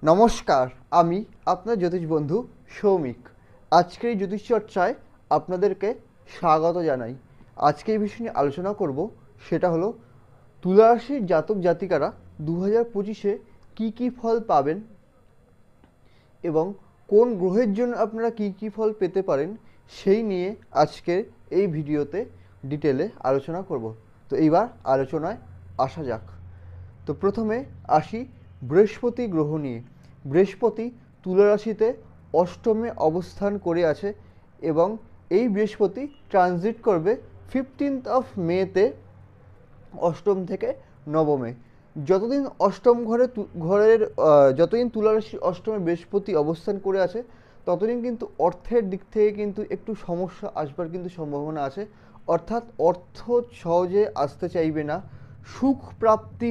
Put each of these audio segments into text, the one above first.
নমস্কার, আমি আপনার জ্যোতিষ বন্ধু সৌমিক। আজকের এই জ্যোতিষ চর্চায় আপনাদেরকে স্বাগত জানাই। আজকে এই বিষয় নিয়ে আলোচনা করব, সেটা হলো তুলা রাশির জাতক জাতিকারা 2025-এ কী কী ফল পাবেন এবং কোন গ্রহের জন্য আপনারা কী কী ফল পেতে পারেন সেই নিয়ে আজকের এই ভিডিওতে ডিটেলে আলোচনা করব। তো এইবার আলোচনায় আসা যাক। তো প্রথমে আসি বৃহস্পতি গ্রহ নিয়ে। বৃহস্পতি তুলা রাশিতে অষ্টমে অবস্থান করে আছে এবং এই বৃহস্পতি ট্রানজিট করবে 15 মেতে অষ্টম থেকে নবমে। যতদিন অষ্টম যতদিন তুলা রাশির অষ্টমে বৃহস্পতি অবস্থান করে আছে ততদিন কিন্তু অর্থের দিক থেকে কিন্তু একটু সমস্যা আসবার কিন্তু সম্ভাবনা আছে। অর্থাৎ অর্থ সহজে আসতে চাইবে না, সুখ প্রাপ্তি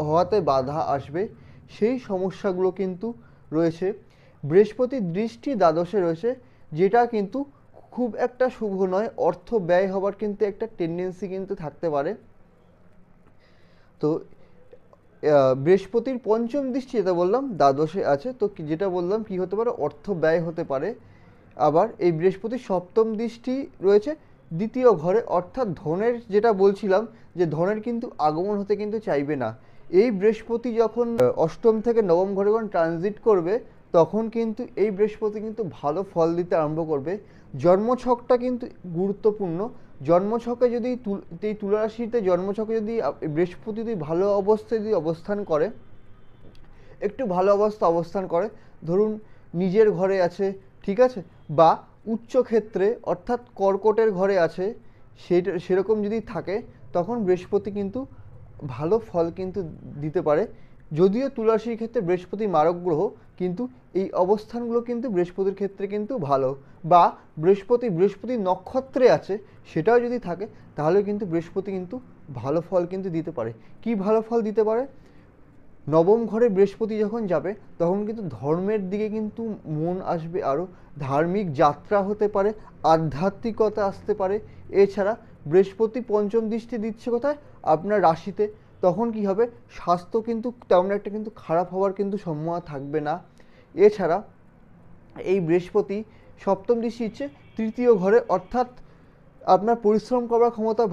হওয়াতে বাধা আসবে, সেই সমস্যাগুলো কিন্তু রয়েছে। বৃহস্পতির দৃষ্টি দ্বাদশে রয়েছে, যেটা কিন্তু খুব একটা শুভ নয়। অর্থ ব্যয় হওয়ার কিন্তু একটা টেন্ডেন্সি কিন্তু থাকতে পারে। তো বৃহস্পতির পঞ্চম দৃষ্টি যেটা বললাম দ্বাদশে আছে, তো যেটা বললাম কি হতে পারে, অর্থ ব্যয় হতে পারে। আবার এই বৃহস্পতির সপ্তম দৃষ্টি রয়েছে দ্বিতীয় ঘরে, অর্থাৎ ধনের, যেটা বলছিলাম যে ধনের কিন্তু আগমন হতে কিন্তু চাইবে না। এই বৃহস্পতি যখন অষ্টম থেকে নবম ঘরে যখন ট্রানজিট করবে তখন কিন্তু এই বৃহস্পতি কিন্তু ভালো ফল দিতে আরম্ভ করবে। জন্মছকটা কিন্তু গুরুত্বপূর্ণ। জন্মছকে যদি এই তুলা রাশিতে জন্মছকে যদি বৃহস্পতি যদি ভালো অবস্থায় যদি অবস্থান করে, একটু ভালো অবস্থান করে, ধরুন নিজের ঘরে আছে, ঠিক আছে, বা উচ্চ ক্ষেত্রে অর্থাৎ কর্কটের ঘরে আছে, সেরকম যদি থাকে তখন বৃহস্পতি কিন্তু ভালো ফল কিন্তু দিতে পারে। যদিও তুলা রাশির ক্ষেত্রে বৃহস্পতি মারক গ্রহ, কিন্তু এই অবস্থানগুলো কিন্তু বৃহস্পতির ক্ষেত্রে কিন্তু ভালো। বা বৃহস্পতি নক্ষত্রে আছে, সেটাও যদি থাকে তাহলে কিন্তু বৃহস্পতি কিন্তু ভালো ফল কিন্তু দিতে পারে। কি ভালো ফল দিতে পারে? নবম ঘরে বৃহস্পতি যখন যাবে তখন কিন্তু ধর্মের দিকে কিন্তু মন আসবে, আরও ধার্মিক যাত্রা হতে পারে, আধ্যাত্মিকতা আসতে পারে। এছাড়া বৃহস্পতি পঞ্চম দৃষ্টি দিচ্ছে কোথায়? আপনার রাশিতে। তখন কি হবে? স্বাস্থ্য কিন্তু তেমন একটা কিন্তু খারাপ হওয়ার কিন্তু সম্ভাবনা থাকবে না। এছাড়া এই বৃহস্পতি সপ্তম দৃষ্টি দিচ্ছে তৃতীয় ঘরে, অর্থাৎ আপনার পরিশ্রম করার ক্ষমতা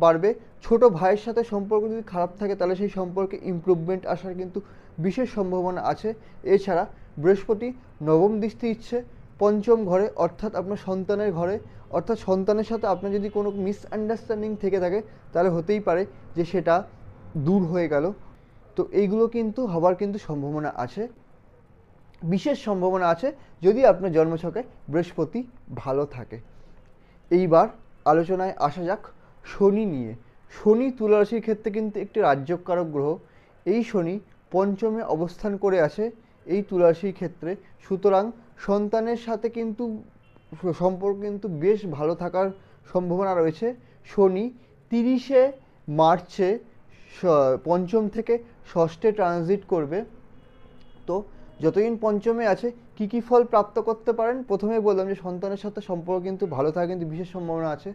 বাড়বে। ছোট ভাইয়ের সাথে সম্পর্ক যদি খারাপ থাকে তাহলে সেই সম্পর্কে ইমপ্রুভমেন্ট আসার কিন্তু বিশেষ সম্ভাবনা আছে। এছাড়া বৃহস্পতি নবম দৃষ্টি দিচ্ছে পঞ্চম ঘরে, অর্থাৎ আপনার সন্তানের ঘরে। অর্থাৎ সন্তানের সাথে আপনার যদি কোনো মিসআন্ডারস্ট্যান্ডিং থেকে থাকে তাহলে হতেই পারে যে সেটা দূর হয়ে গেল। তো এইগুলো কিন্তু হবার কিন্তু সম্ভাবনা আছে, বিশেষ সম্ভাবনা আছে যদি আপনার জন্মছকে বৃহস্পতি ভালো থাকে। এইবার আলোচনায় আসা যাক শনি নিয়ে। শনি তুলা রাশির ক্ষেত্রে কিন্তু একটি রাজ্যকারক গ্রহ। এই শনি পঞ্চমে অবস্থান করে আছে এই তুলা রাশির ক্ষেত্রে। সুতরাং সন্তানের সাথে কিন্তু সম্পর্ক কিন্তু বেশ ভালো থাকার সম্ভাবনা রয়েছে। শনি 30 মার্চে পঞ্চম থেকে ষষ্ঠে ট্রানজিট করবে। তো যতদিন পঞ্চমে আছে কি কি ফল প্রাপ্ত করতে পারেন? প্রথমেই বললাম যে সন্তানের সাথে সম্পর্ক কিন্তু ভালো থাকার কিন্তু বিশেষ সম্ভাবনা আছে।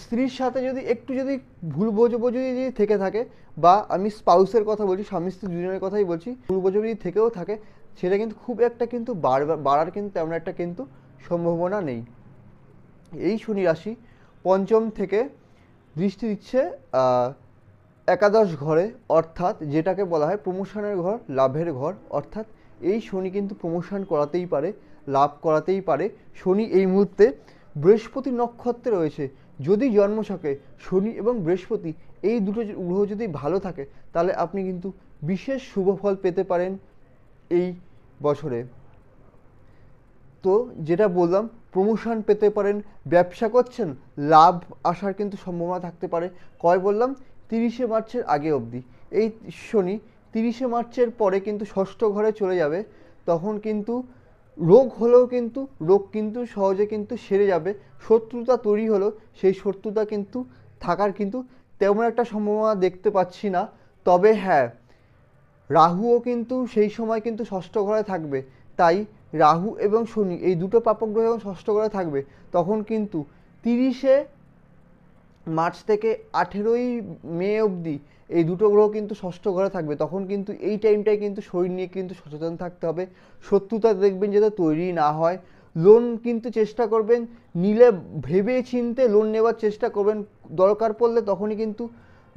স্ত্রীর সাথে যদি একটু যদি ভুল বোঝাবুঝি যদি থেকে থাকে, বা আমি স্পাউসের কথা বলছি, স্বামী স্ত্রী দুজনের কথাই বলছি, ভুল বোঝাবুঝি থেকেও থাকে, সেটা কিন্তু খুব একটা কিন্তু বাড়ার কিন্তু তেমন একটা কিন্তু সম্ভাবনা নেই। এই শনি রাশি পঞ্চম থেকে দৃষ্টি দিচ্ছে একাদশ ঘরে, অর্থাৎ যেটাকে বলা হয় প্রমোশনের ঘর, লাভের ঘর। অর্থাৎ এই শনি কিন্তু প্রমোশন করাতেই পারে, লাভ করাতেই পারে। শনি এই মুহূর্তে বৃহস্পতি নক্ষত্রে রয়েছে। যদি জন্মছকে শনি এবং বৃহস্পতি এই দুটো গ্রহ যদি ভালো থাকে তাহলে আপনি কিন্তু বিশেষ শুভ ফল পেতে পারেন এই বছরে। তো যেটা বললাম, প্রমোশন পেতে পারেন, ব্যবসা করছেন, লাভ আসার কিন্তু সম্ভাবনা থাকতে পারে। কয় বললাম? 30 মার্চের আগে অবধি। এই শনি 30 মার্চের পরে কিন্তু ষষ্ঠ ঘরে চলে যাবে। তখন কিন্তু রোগ হলেও কিন্তু রোগ কিন্তু সহজে কিন্তু সেরে যাবে। শত্রুতা তৈরি হলেও সেই শত্রুতা কিন্তু থাকার কিন্তু তেমন একটা সম্ভাবনা দেখতে পাচ্ছি না। তবে হ্যাঁ, রাহুও কিন্তু সেই সময় কিন্তু ষষ্ঠ ঘরে থাকবে। তাই রাহু এবং শনি এই দুটো পাপগ্রহ যখন ষষ্ঠ ঘরে থাকবে তখন কিন্তু 30 মার্চ থেকে 18ই মে অবধি এই দুটো গ্রহ কিন্তু ষষ্ঠ ঘরে থাকবে। তখন কিন্তু এই টাইমটায় কিন্তু শরীর নিয়ে কিন্তু সচেতন থাকতে হবে। শত্রুতা দেখবেন যাতে তৈরি না হয়। লোন কিন্তু চেষ্টা করবেন নিলে ভেবে চিন্তে লোন নেওয়ার চেষ্টা করবেন। দরকার পড়লে তখনই কিন্তু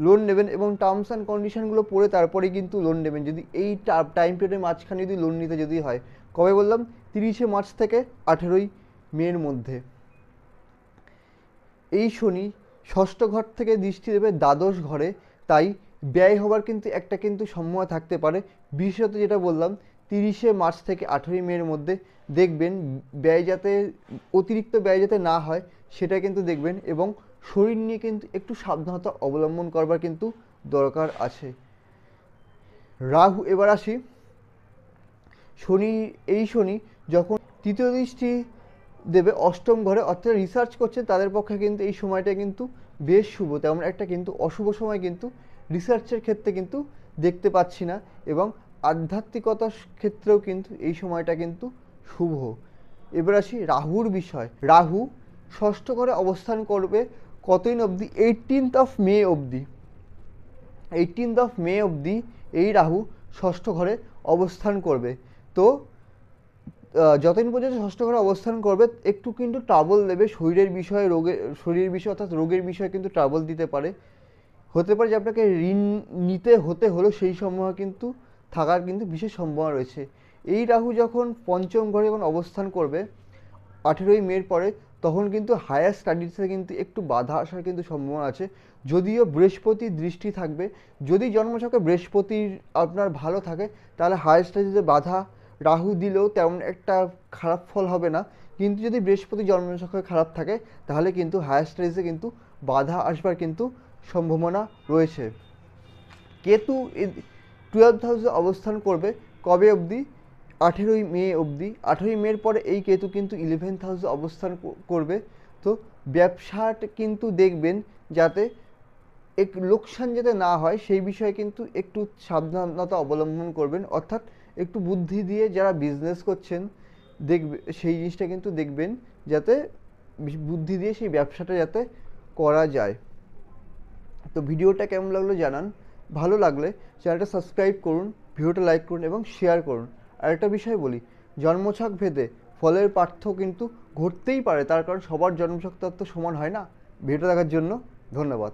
লোন নেবেন এবং টার্মস অ্যান্ড কন্ডিশনগুলো পড়ে তারপরেই কিন্তু লোন নেবেন। যদি এই টাইম পিরিয়ডের মাঝখানে যদি লোন নিতে যদি হয়, কবে বললাম 30শে মার্চ থেকে 18ই মের মধ্যে। এই শনি ষষ্ঠ ঘর থেকে দৃষ্টি দেবে দ্বাদশ ঘরে, তাই ব্যয় হওয়ার কিন্তু একটা কিন্তু সম্ভাবনা থাকতে পারে। বিশেষত যেটা বললাম 30শে মার্চ থেকে 18ই মের মধ্যে দেখবেন ব্যয় যাতে অতিরিক্ত ব্যয় যাতে না হয় সেটা কিন্তু দেখবেন, এবং শরীর নিয়ে কিন্তু একটু সাবধানতা অবলম্বন করবার কিন্তু দরকার আছে। রাহু, এবার আসি শনি। এই শনি যখন তৃতীয় দৃষ্টি দেবে অষ্টম ঘরে, অর্থাৎ রিসার্চ করছেন তাদের পক্ষে কিন্তু এই সময়টা কিন্তু বেশ শুভ। তেমন একটা কিন্তু অশুভ সময় কিন্তু রিসার্চের ক্ষেত্রে কিন্তু দেখতে পাচ্ছি না, এবং আধ্যাত্মিকতার ক্ষেত্রেও কিন্তু এই সময়টা কিন্তু শুভ। এবার আসি রাহুর বিষয়। রাহু ষষ্ঠ ঘরে অবস্থান করবে কতদিন অবধি? 18th of May অবধি। 18th of May অবধি এই রাহু ষষ্ঠ ঘরে অবস্থান করবে। তো যতদিন পর্যন্ত ষষ্ঠ ঘরে অবস্থান করবে একটু কিন্তু ট্রাবল দেবে শরীরের বিষয়ে, শরীরের বিষয় অর্থাৎ রোগের বিষয়ে কিন্তু ট্রাবল দিতে পারে। হতে পারে যে আপনাকে ঋণ নিতে হতে হলো, সেই সম্ভাবনা কিন্তু থাকার কিন্তু বিশেষ সম্ভাবনা রয়েছে। এই রাহু যখন পঞ্চম ঘরে যখন অবস্থান করবে 18ই মের পরে, তখন কিন্তু হায়ার স্টাডিজে কিন্তু একটু বাধা আসার কিন্তু সম্ভাবনা আছে। যদিও বৃহস্পতির দৃষ্টি থাকবে, যদি জন্মছকে বৃহস্পতির আপনার ভালো থাকে তাহলে হায়ার স্টাডিজে বাধা রাহু দিলেও তেমন একটা খারাপ ফল হবে না। কিন্তু যদি বৃহস্পতি জন্মছকে খারাপ থাকে তাহলে কিন্তু হায়ার স্টাডিজে কিন্তু বাধা আসবার কিন্তু সম্ভাবনা রয়েছে। কেতু 12th হাউসে অবস্থান করবে কবে অবধি? 18ই মে অবধি। 18ই মের পরে এই কেতু কিন্তু 11th হাউসে অবস্থান করবে। তো ব্যবসাটা কিন্তু দেখবেন যাতে লোকসান যাতে না হয় সেই বিষয়ে কিন্তু একটু সাবধানতা অবলম্বন করবেন, অর্থাৎ একটু বুদ্ধি দিয়ে যারা বিজনেস করছেন দেখবে সেই জিনিসটা কিন্তু দেখবেন যাতে বুদ্ধি দিয়ে সেই ব্যবসাটা যাতে করা যায়। তো ভিডিওটা কেমন লাগলো জানান। ভালো লাগলে চ্যানেলটা সাবস্ক্রাইব করুন, ভিডিওটা লাইক করুন এবং শেয়ার করুন। আরেকটা বিষয় বলি, জন্মছক ভেদে ফলের পার্থক্য কিন্তু ঘটতেই পারে, তার কারণ সবার জন্মছক তো সমান হয় না। ভিডিওটা দেখার জন্য ধন্যবাদ।